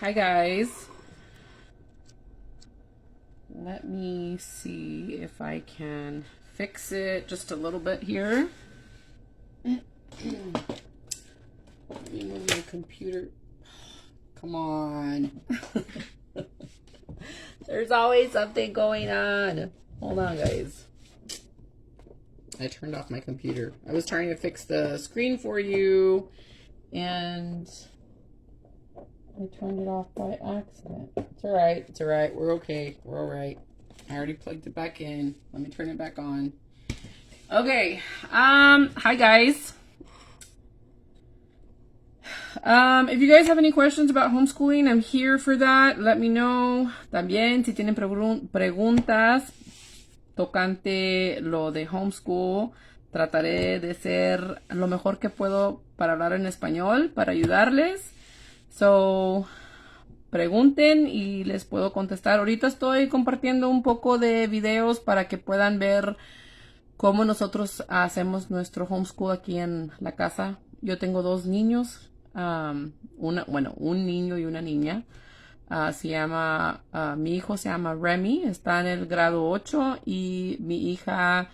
Hi guys. Let me see if I can fix it just a little bit here. Let me move my computer. Come on. There's always something going on. Hold on, guys. I turned off my computer. I was trying to fix the screen for you, and I turned it off by accident. It's alright. It's alright. We're okay. We're alright. I already plugged it back in. Let me turn it back on. Okay. Hi guys. If you guys have any questions about homeschooling, I'm here for that. Let me know. También, si tienen preguntas tocante lo de homeschool, trataré de ser lo mejor que puedo para hablar en español, para ayudarles. So, pregunten y les puedo contestar. Ahorita estoy compartiendo un poco de videos para que puedan ver cómo nosotros hacemos nuestro homeschool aquí en la casa. Yo tengo dos niños, un niño y una niña. Mi hijo se llama Remy, está en el grado 8 y mi hija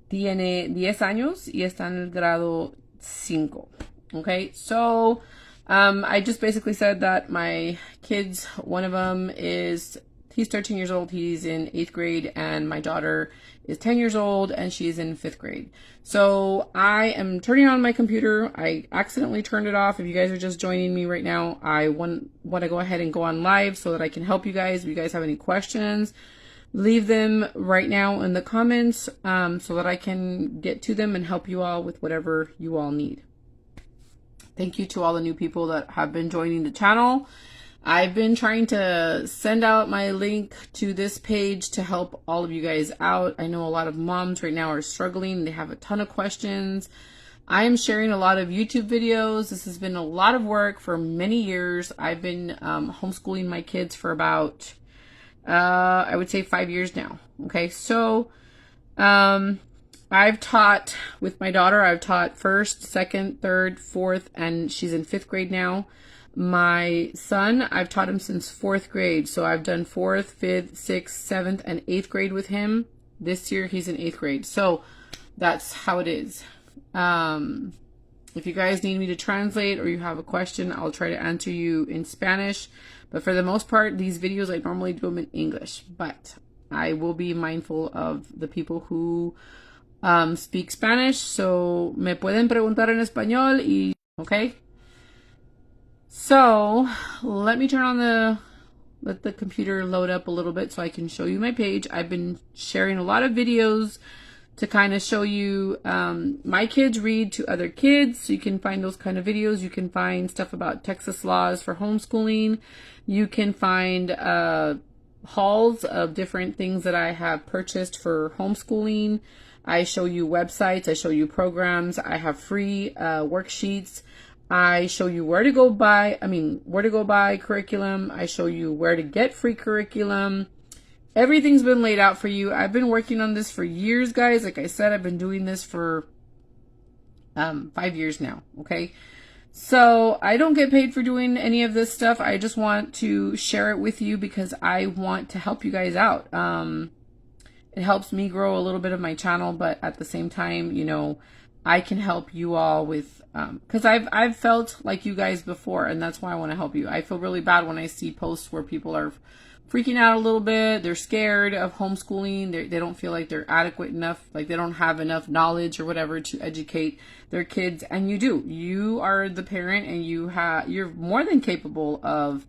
tiene 10 años y está en el grado 5. Okay, so I just basically said that my kids, one of them he's 13 years old, he's in 8th grade, and my daughter is 10 years old and she's in 5th grade. So I am turning on my computer. I accidentally turned it off. If you guys are just joining me right now, I want to go ahead and go on live so that I can help you guys. If you guys have any questions, leave them right now in the comments so that I can get to them and help you all with whatever you all need. Thank you to all the new people that have been joining the channel. I've been trying to send out my link to this page to help all of you guys out. I know a lot of moms right now are struggling. They have a ton of questions. I am sharing a lot of YouTube videos. This has been a lot of work for many years. I've been homeschooling my kids for about, I would say 5 years now. Okay, so I've taught with my daughter. I've taught 1st, 2nd, 3rd, 4th, and she's in 5th grade now. My son, I've taught him since 4th grade. So I've done 4th, 5th, 6th, 7th, and 8th grade with him. This year he's in 8th grade. So that's how it is. If you guys need me to translate or you have a question, I'll try to answer you in Spanish. But for the most part, these videos, I normally do them in English. But I will be mindful of the people who speak Spanish. So me pueden preguntar en español y, okay? So let me turn on let the computer load up a little bit so I can show you my page. I've been sharing a lot of videos to kind of show you my kids read to other kids. So you can find those kind of videos. You can find stuff about Texas laws for homeschooling. You can find hauls of different things that I have purchased for homeschooling. I show you websites. I show you programs. I have free worksheets. I show you where to go buy curriculum. I show you where to get free curriculum. Everything's been laid out for you. I've been working on this for years, guys. Like I said, I've been doing this for 5 years now, okay? So I don't get paid for doing any of this stuff. I just want to share it with you because I want to help you guys out. It helps me grow a little bit of my channel, but at the same time, you know, I can help you all with, because I've felt like you guys before, and that's why I want to help you. I feel really bad when I see posts where people are freaking out a little bit. They're scared of homeschooling. They don't feel like they're adequate enough, like they don't have enough knowledge or whatever to educate their kids. And you do. You are the parent, and you're more than capable of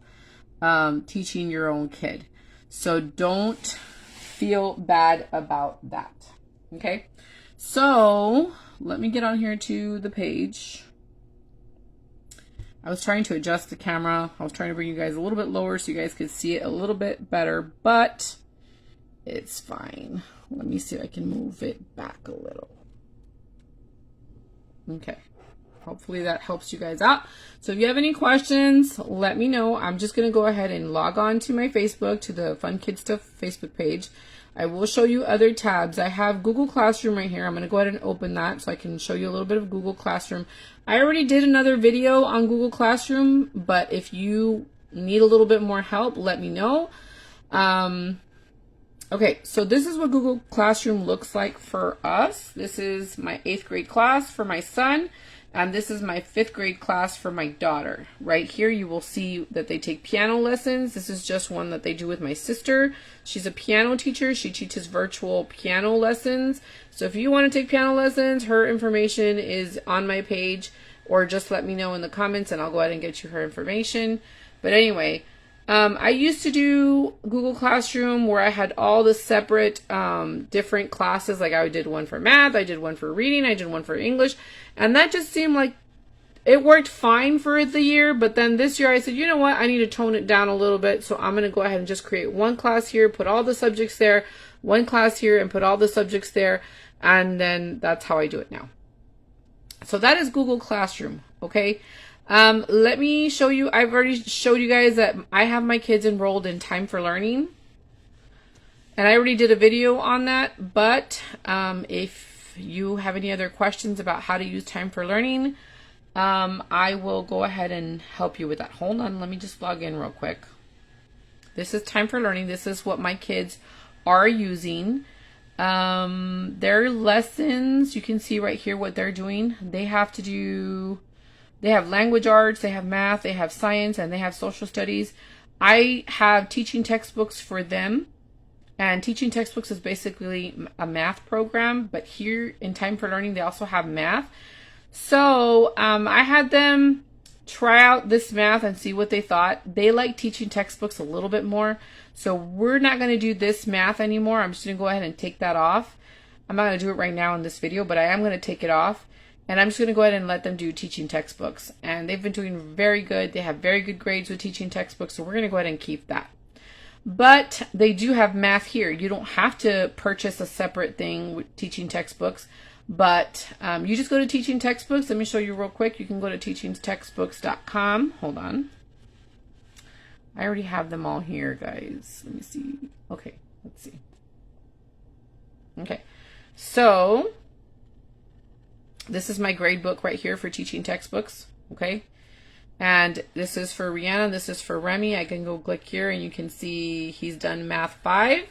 teaching your own kid. So don't feel bad about that. Okay? So let me get on here to the page. I was trying to adjust the camera. I was trying to bring you guys a little bit lower so you guys could see it a little bit better, but it's fine. Let me see if I can move it back a little. Okay. Hopefully that helps you guys out. So if you have any questions, let me know. I'm just going to go ahead and log on to my Facebook, to the Fun Kid Stuff Facebook page. I will show you other tabs. I have Google Classroom right here. I'm going to go ahead and open that so I can show you a little bit of Google Classroom. I already did another video on Google Classroom, but if you need a little bit more help, let me know. Okay, so this is what Google Classroom looks like for us. This is my 8th grade class for my son, and this is my 5th grade class for my daughter. Right here, you will see that they take piano lessons. This is just one that they do with my sister. She's a piano teacher. She teaches virtual piano lessons. So if you want to take piano lessons, her information is on my page, or just let me know in the comments and I'll go ahead and get you her information. But anyway, I used to do Google Classroom where I had all the separate different classes. Like I did one for math, I did one for reading, I did one for English. And that just seemed like it worked fine for the year. But then this year I said, you know what, I need to tone it down a little bit. So I'm going to go ahead and just create one class here, put all the subjects there, one class here, and put all the subjects there. And then that's how I do it now. So that is Google Classroom, okay? Let me show you, I've already showed you guys that I have my kids enrolled in Time for Learning. And I already did a video on that, but if you have any other questions about how to use Time for Learning, I will go ahead and help you with that. Hold on, let me just log in real quick. This is Time for Learning. This is what my kids are using. Their lessons, you can see right here what they're doing. They have to do... They have language arts, they have math, they have science, and they have social studies. I have teaching textbooks for them. And teaching textbooks is basically a math program. But here in Time for Learning, they also have math. So I had them try out this math and see what they thought. They like teaching textbooks a little bit more. So we're not going to do this math anymore. I'm just going to go ahead and take that off. I'm not going to do it right now in this video, but I am going to take it off. And I'm just going to go ahead and let them do teaching textbooks. And they've been doing very good. They have very good grades with teaching textbooks. So we're going to go ahead and keep that. But they do have math here. You don't have to purchase a separate thing with teaching textbooks. But you just go to teaching textbooks. Let me show you real quick. You can go to teachingtextbooks.com. Hold on. I already have them all here, guys. Let me see. Okay, let's see. Okay, so... this is my grade book right here for teaching textbooks, okay? And this is for Rihanna, this is for Remy. I can go click here and you can see he's done Math 5.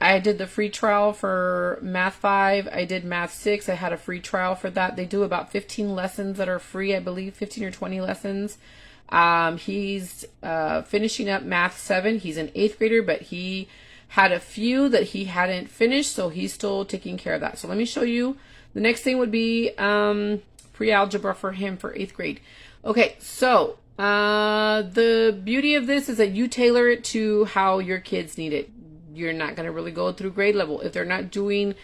I did the free trial for Math 5. I did Math 6. I had a free trial for that. They do about 15 lessons that are free, I believe, 15 or 20 lessons. He's finishing up Math 7. He's an 8th grader, but he had a few that he hadn't finished, so he's still taking care of that. So let me show you. The next thing would be pre-algebra for him for 8th grade. Okay, so the beauty of this is that you tailor it to how your kids need it. You're not going to really go through grade level. If they're not doing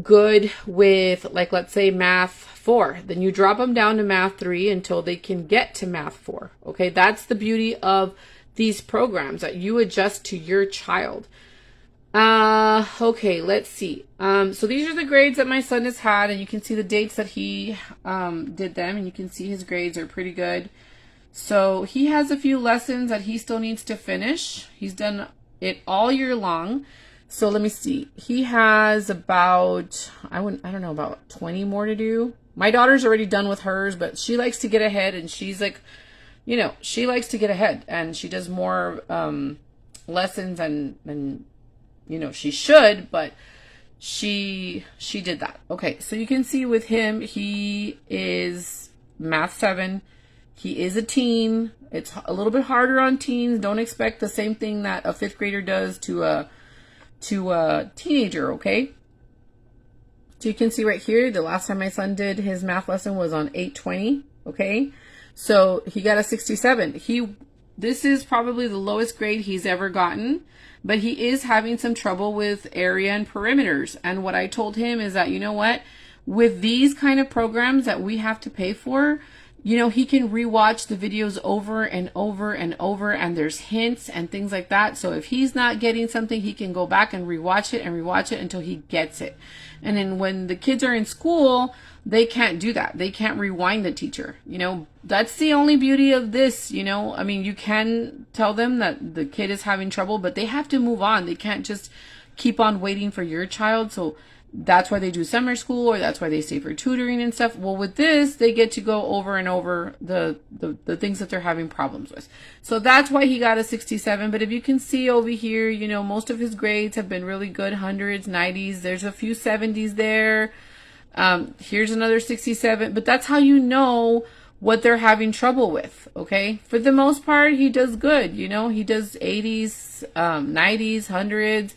good with, like, let's say Math 4, then you drop them down to Math 3 until they can get to Math 4. Okay, that's the beauty of these programs, that you adjust to your child. Okay, let's see. So these are the grades that my son has had, and you can see the dates that he did them, and you can see his grades are pretty good. So he has a few lessons that he still needs to finish. He's done it all year long. So let me see. He has about, I don't know, about 20 more to do. My daughter's already done with hers, but she likes to get ahead, and she's like, you know, she likes to get ahead, and she does more lessons and you know, she should, but she did that. Okay, so you can see with him, he is Math 7. He is a teen. It's a little bit harder on teens. Don't expect the same thing that a 5th grader does to a teenager, okay? So you can see right here, the last time my son did his math lesson was on 8/20, okay? So he got a 67. This is probably the lowest grade he's ever gotten, but he is having some trouble with area and perimeters. And what I told him is that, you know what, with these kind of programs that we have to pay for, you know, he can rewatch the videos over and over and over, and there's hints and things like that. So if he's not getting something, he can go back and rewatch it until he gets it. And then when the kids are in school, they can't do that. They can't rewind the teacher. You know, that's the only beauty of this, you know. I mean, you can tell them that the kid is having trouble, but they have to move on. They can't just keep on waiting for your child. So That's why they do summer school, or that's why they stay for tutoring and stuff. Well, with this, they get to go over and over the things that they're having problems with. So that's why he got a 67. But if you can see over here, you know, most of his grades have been really good, 100s, 90s. There's a few 70s there. Here's another 67. But that's how you know what they're having trouble with, okay? For the most part, he does good. You know, he does 80s, 90s, 100s.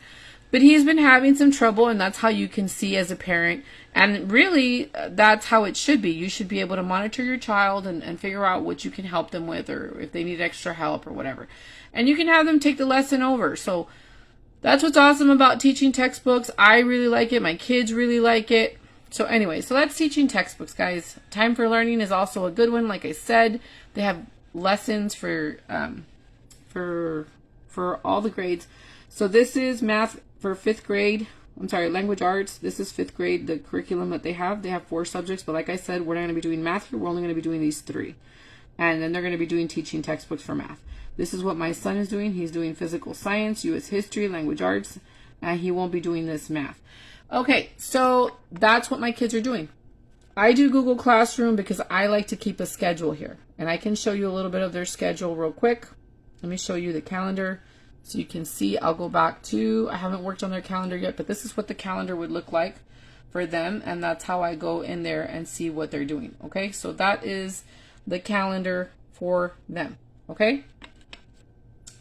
But he's been having some trouble, and that's how you can see as a parent. And really, that's how it should be. You should be able to monitor your child and figure out what you can help them with, or if they need extra help or whatever. And you can have them take the lesson over. So that's what's awesome about teaching textbooks. I really like it. My kids really like it. So anyway, so that's teaching textbooks, guys. Time for Learning is also a good one. Like I said, they have lessons for all the grades. So this is math for 5th grade. I'm sorry, language arts. This is 5th grade, the curriculum that they have. They have 4 subjects, but like I said, we're not going to be doing math here. We're only going to be doing these 3. And then they're going to be doing teaching textbooks for math. This is what my son is doing. He's doing physical science, U.S. history, language arts, and he won't be doing this math. Okay, so that's what my kids are doing. I do Google Classroom because I like to keep a schedule here. And I can show you a little bit of their schedule real quick. Let me show you the calendar so you can see. I'll go back to, I haven't worked on their calendar yet, but this is what the calendar would look like for them. And that's how I go in there and see what they're doing. Okay, so that is the calendar for them. Okay.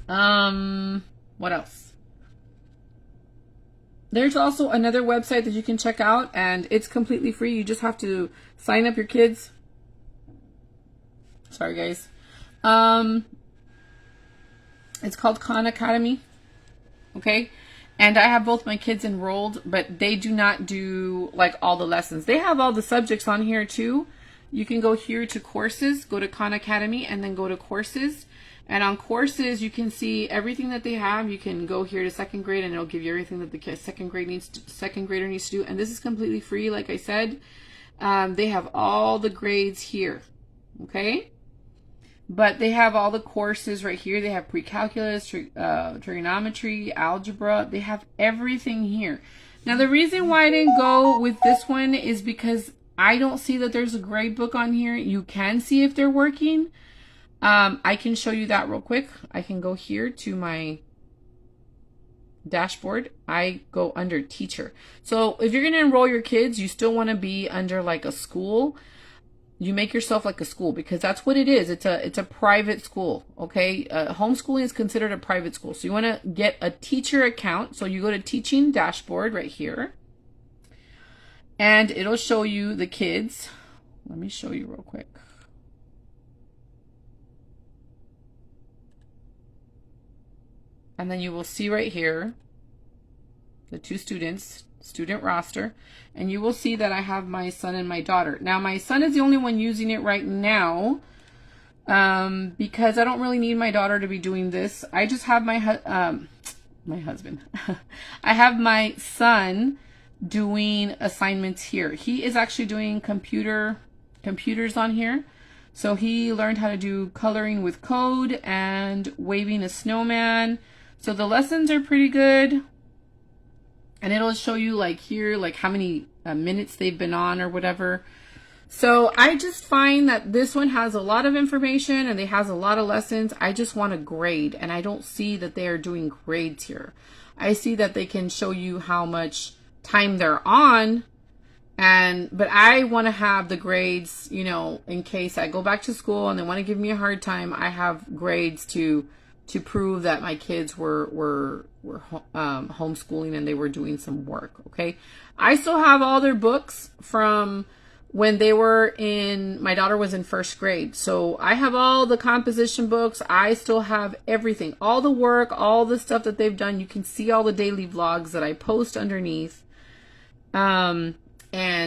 What else? There's also another website that you can check out, and it's completely free. You just have to sign up your kids. Sorry, guys. It's called Khan Academy. Okay. And I have both my kids enrolled, but they do not do like all the lessons. They have all the subjects on here too. You can go here to courses, go to Khan Academy, and then go to courses. And on courses, you can see everything that they have. You can go here to 2nd grade, and it'll give you everything that the second grader needs to do. And this is completely free, like I said. They have all the grades here, okay? But they have all the courses right here. They have pre-calculus, trigonometry, algebra. They have everything here. Now, the reason why I didn't go with this one is because I don't see that there's a grade book on here. You can see if they're working. I can show you that real quick. I can go here to my dashboard. I go under teacher. So if you're going to enroll your kids, you still want to be under like a school. You make yourself like a school, because that's what it is. It's a private school. Okay. Homeschooling is considered a private school. So you want to get a teacher account. So you go to teaching dashboard right here, and it'll show you the kids. Let me show you real quick. And then you will see right here the 2 students, student roster, and you will see that I have my son and my daughter. Now, my son is the only one using it right now because I don't really need my daughter to be doing this. I just have my husband. I have my son doing assignments here. He is actually doing computers on here. So he learned how to do coloring with code and waving a snowman. So the lessons are pretty good. And it'll show you like here, like how many minutes they've been on or whatever. So I just find that this one has a lot of information and it has a lot of lessons. I just want a grade, and I don't see that they are doing grades here. I see that they can show you how much time they're on, but I want to have the grades, you know, in case I go back to school and they want to give me a hard time. I have grades to prove that my kids were homeschooling and they were doing some work. Okay. I still have all their books from when my daughter was in 1st grade. So I have all the composition books. I still have everything, all the work, all the stuff that they've done. You can see all the daily vlogs that I post underneath. And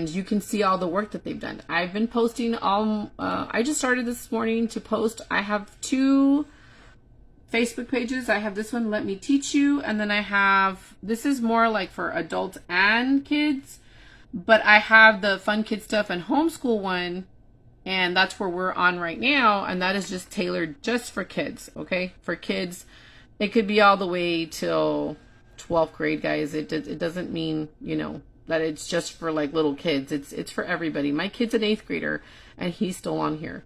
you can see all the work that they've done. I've been posting I just started this morning to post. I have 2 Facebook pages. I have this one, Let Me Teach You. And then I have, this is more like for adults and kids, but I have the Fun Kid Stuff and Homeschool one. And that's where we're on right now. And that is just tailored just for kids. Okay. For kids, it could be all the way till 12th grade, guys. It doesn't mean, you know, that it's just for like little kids. It's for everybody. My kid's an 8th grader and he's still on here.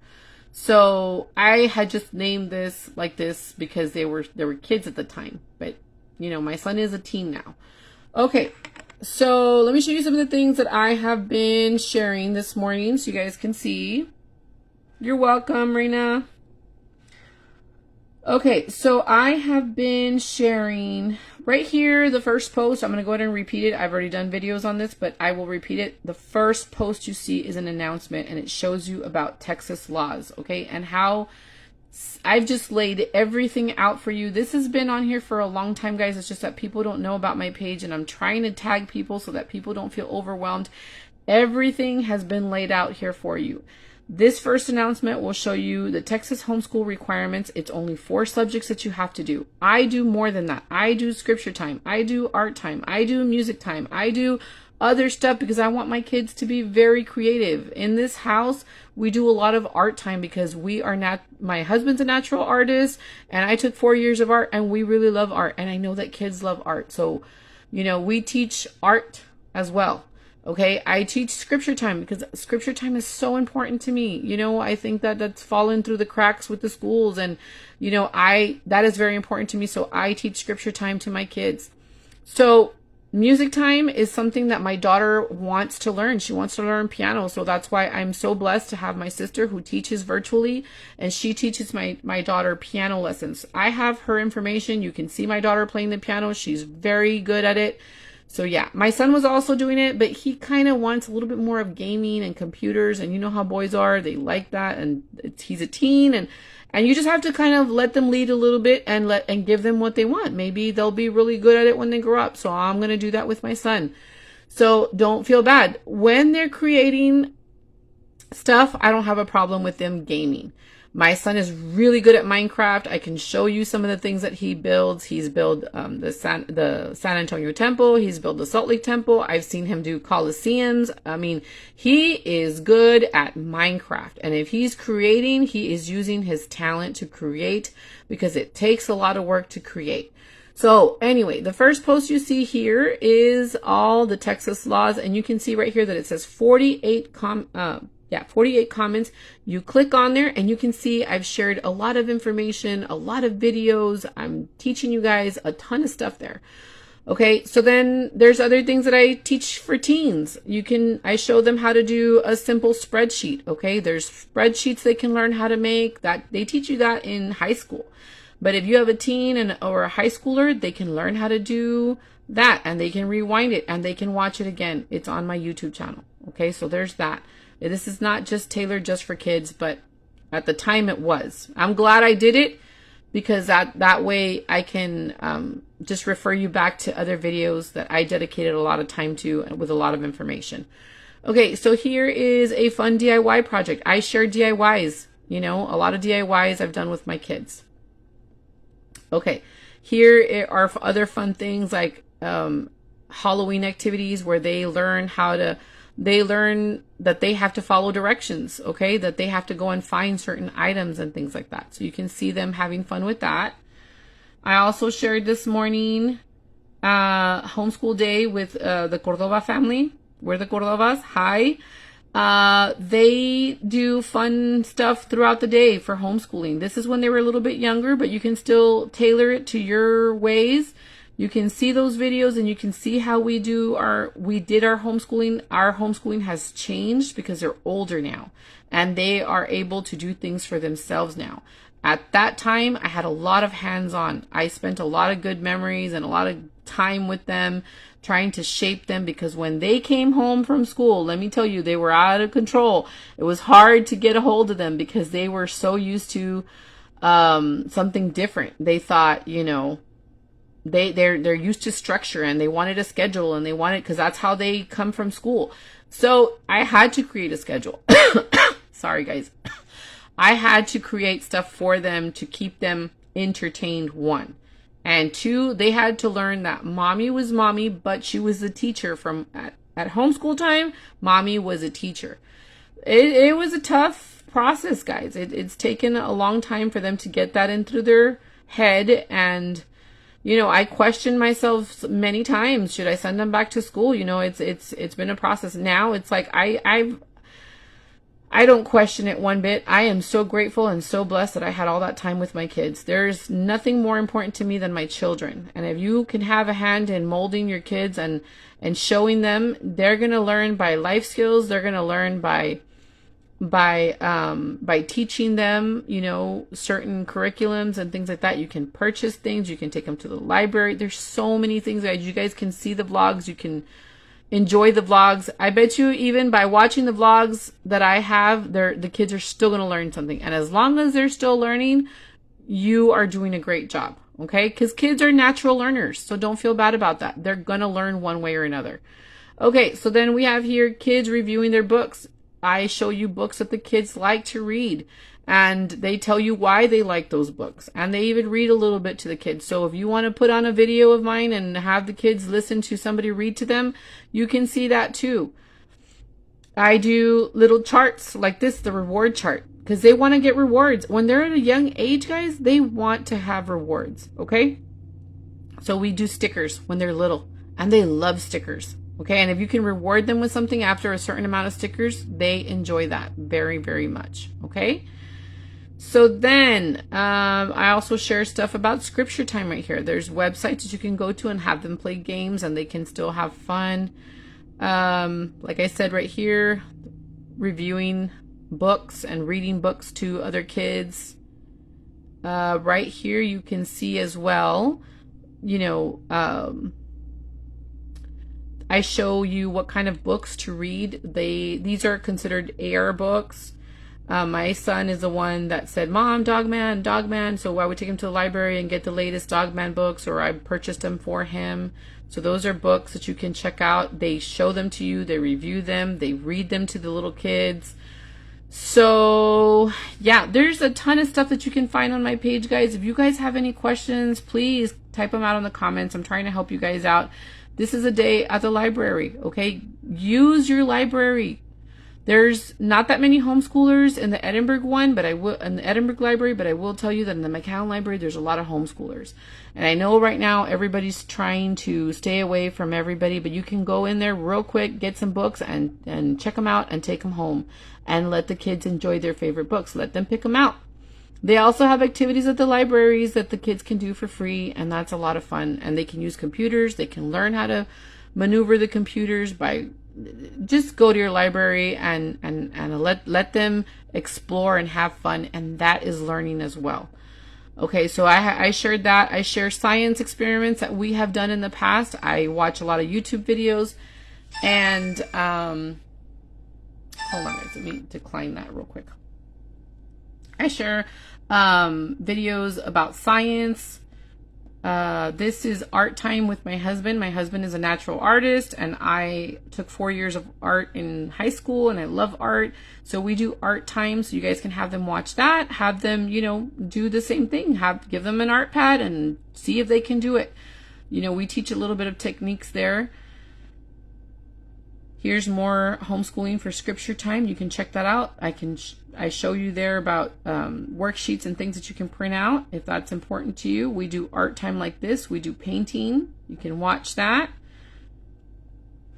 So I had just named this like this because they were kids at the time. But you know, my son is a teen now. Okay. So let me show you some of the things that I have been sharing this morning so you guys can see. You're welcome, Reina. Okay, so I have been sharing right here, the first post. I'm going to go ahead and repeat it. I've already done videos on this, but I will repeat it. The first post you see is an announcement, and it shows you about Texas laws, okay, and how I've just laid everything out for you. This has been on here for a long time, guys. It's just that people don't know about my page, and I'm trying to tag people so that people don't feel overwhelmed. Everything has been laid out here for you. This first announcement will show you the Texas homeschool requirements. It's only 4 subjects that you have to do. I do more than that. I do scripture time. I do art time. I do music time. I do other stuff because I want my kids to be very creative. In this house, we do a lot of art time because we are not, my husband's a natural artist and I took 4 years of art and we really love art. And I know that kids love art. So, you know, we teach art as well. Okay. I teach scripture time because scripture time is so important to me. You know, I think that that's fallen through the cracks with the schools and, you know, that is very important to me. So I teach scripture time to my kids. So music time is something that my daughter wants to learn. She wants to learn piano. So that's why I'm so blessed to have my sister who teaches virtually and she teaches my daughter piano lessons. I have her information. You can see my daughter playing the piano. She's very good at it. So yeah, my son was also doing it, but he kind of wants a little bit more of gaming and computers. And you know how boys are, they like that. And he's a teen and you just have to kind of let them lead a little bit and give them what they want. Maybe they'll be really good at it when they grow up. So I'm going to do that with my son. So don't feel bad. When they're creating stuff, I don't have a problem with them gaming. My son is really good at Minecraft. I can show you some of the things that he builds. He's built the San Antonio Temple. He's built the Salt Lake Temple. I've seen him do Colosseums. I mean, he is good at Minecraft. And if he's creating, he is using his talent to create because it takes a lot of work to create. So anyway, the first post you see here is all the Texas laws. And you can see right here that it says 48 comments. You click on there and you can see I've shared a lot of information, a lot of videos. I'm teaching you guys a ton of stuff there. Okay, so then there's other things that I teach for teens. I show them how to do a simple spreadsheet. Okay, there's spreadsheets they can learn how to make. That they teach you that in high school. But if you have a teen or a high schooler, they can learn how to do that and they can rewind it and they can watch it again. It's on my YouTube channel. Okay, so there's that. This is not just tailored just for kids, but at the time it was. I'm glad I did it because that way I can just refer you back to other videos that I dedicated a lot of time to with a lot of information. Okay, so here is a fun DIY project. I share DIYs, you know, a lot of DIYs I've done with my kids. Okay, here are other fun things like Halloween activities where they learn that they have to follow directions, okay? That they have to go and find certain items and things like that. So you can see them having fun with that. I also shared this morning homeschool day with the Cordova family. We're the Cordovas. Hi. They do fun stuff throughout the day for homeschooling. This is when they were a little bit younger, but you can still tailor it to your ways. You can see those videos and you can see how we did our homeschooling. Our homeschooling has changed because they're older now and they are able to do things for themselves now. At that time, I had a lot of hands-on. I spent a lot of good memories and a lot of time with them trying to shape them because when they came home from school, let me tell you, they were out of control. It was hard to get a hold of them because they were so used to something different. They thought, you know, they're used to structure and they wanted a schedule and they wanted, because that's how they come from school. So I had to create a schedule. Sorry guys. I had to create stuff for them to keep them entertained, 1. And 2, they had to learn that mommy was mommy, but she was the teacher at homeschool time. Mommy was a teacher. It was a tough process, guys. It's taken a long time for them to get that into their head. And You know, I questioned myself many times. Should I send them back to school? You know, it's been a process. Now it's like I don't question it one bit. I am so grateful and so blessed that I had all that time with my kids. There's nothing more important to me than my children. And if you can have a hand in molding your kids and showing them, they're going to learn by life skills. They're going to learn by teaching them, you know, certain curriculums and things like that. You can purchase things. You can take them to the library. There's so many things, guys. You guys can see the vlogs. You can enjoy the vlogs. I bet you even by watching the vlogs that I have, the kids are still going to learn something. And as long as they're still learning, you are doing a great job. Okay? Because kids are natural learners. So don't feel bad about that. They're going to learn one way or another. Okay. So then we have here kids reviewing their books. I show you books that the kids like to read. And they tell you why they like those books. And they even read a little bit to the kids. So if you want to put on a video of mine and have the kids listen to somebody read to them, you can see that too. I do little charts like this, the reward chart, because they want to get rewards. When they're at a young age, guys, they want to have rewards, okay? So we do stickers when they're little, and they love stickers, okay? And if you can reward them with something after a certain amount of stickers, they enjoy that very, very much, okay? So then I also share stuff about scripture time right here. There's websites that you can go to and have them play games and they can still have fun. Like I said right here, reviewing books and reading books to other kids. Right here you can see as well, you know, I show you what kind of books to read. These are considered AR books. My son is the one that said, Mom, Dogman, Dogman. So I would take him to the library and get the latest Dogman books, or I purchased them for him. So those are books that you can check out. They show them to you. They review them. They read them to the little kids. So yeah, there's a ton of stuff that you can find on my page, guys. If you guys have any questions, please type them out in the comments. I'm trying to help you guys out. This is a day at the library, okay? Use your library. There's not that many homeschoolers in the Edinburgh one, but in the Edinburgh library, but I will tell you that in the McAllen library, there's a lot of homeschoolers. And I know right now everybody's trying to stay away from everybody, but you can go in there real quick, get some books and check them out and take them home and let the kids enjoy their favorite books. Let them pick them out. They also have activities at the libraries that the kids can do for free, and that's a lot of fun. And they can use computers. They can learn how to maneuver the computers by just go to your library and let them explore and have fun, and that is learning as well. Okay, so I shared that. I share science experiments that we have done in the past. I watch a lot of YouTube videos, and hold on guys, let me decline that real quick. I share videos about science. This is art time with my husband. My husband is a natural artist, and I took 4 years of art in high school, and I love art. So we do art time, so you guys can have them watch that, have them, you know, do the same thing, give them an art pad and see if they can do it. You know, we teach a little bit of techniques there. Here's more homeschooling for scripture time. You can check that out. I show you there about worksheets and things that you can print out if that's important to you. We do art time like this. We do painting. You can watch that.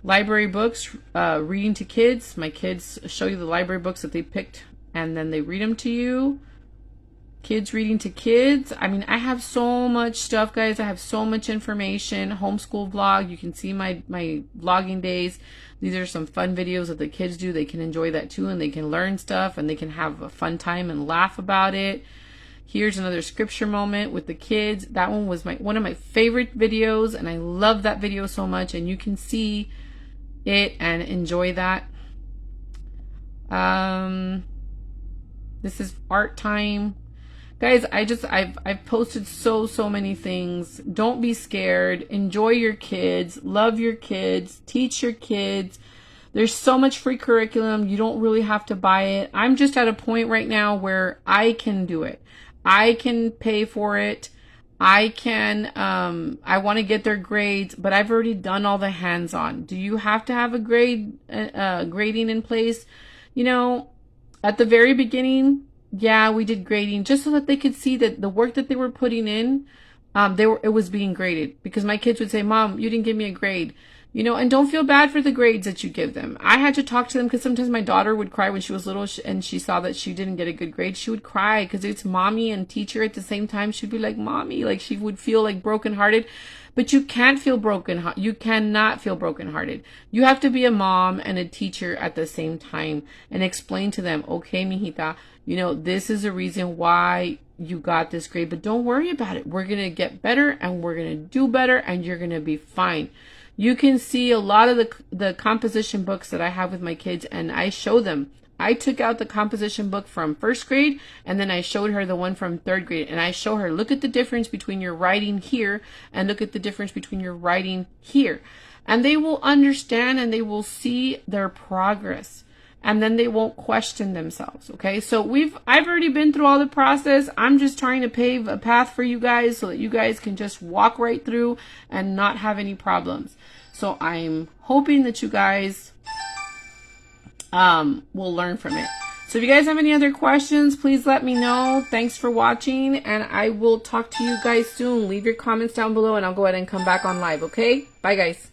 Library books, reading to kids. My kids show you the library books that they picked and then they read them to you. Kids reading to kids. I mean, I have so much stuff, guys. I have so much information. Homeschool vlog. You can see my vlogging days. These are some fun videos that the kids do. They can enjoy that too, and they can learn stuff, and they can have a fun time and laugh about it. Here's another scripture moment with the kids. That one was one of my favorite videos, and I love that video so much, and you can see it and enjoy that. This is art time. Guys, I've posted so many things. Don't be scared. Enjoy your kids. Love your kids. Teach your kids. There's so much free curriculum. You don't really have to buy it. I'm just at a point right now where I can do it. I can pay for it. I can, I want to get their grades, but I've already done all the hands-on. Do you have to have a grading in place? You know, at the very beginning, yeah, we did grading just so that they could see that the work that they were putting in, it was being graded, because my kids would say, Mom, you didn't give me a grade. You know, and don't feel bad for the grades that you give them. I had to talk to them because sometimes my daughter would cry when she was little and she saw that she didn't get a good grade. She would cry because it's mommy and teacher at the same time. She'd be like, Mommy, like she would feel like brokenhearted. But you can't feel broken. You cannot feel brokenhearted. You have to be a mom and a teacher at the same time and explain to them, okay, mijita, you know, this is the reason why you got this grade, but don't worry about it. We're going to get better and we're going to do better and you're going to be fine. You can see a lot of the composition books that I have with my kids, and I show them. I took out the composition book from first grade, and then I showed her the one from third grade, and I show her, look at the difference between your writing here and look at the difference between your writing here. And they will understand and they will see their progress. And then they won't question themselves. Okay, so I've already been through all the process. I'm just trying to pave a path for you guys so that you guys can just walk right through and not have any problems. So I'm hoping that you guys will learn from it. So if you guys have any other questions, please let me know. Thanks for watching, and I will talk to you guys soon. Leave your comments down below and I'll go ahead and come back on live. Okay, bye guys.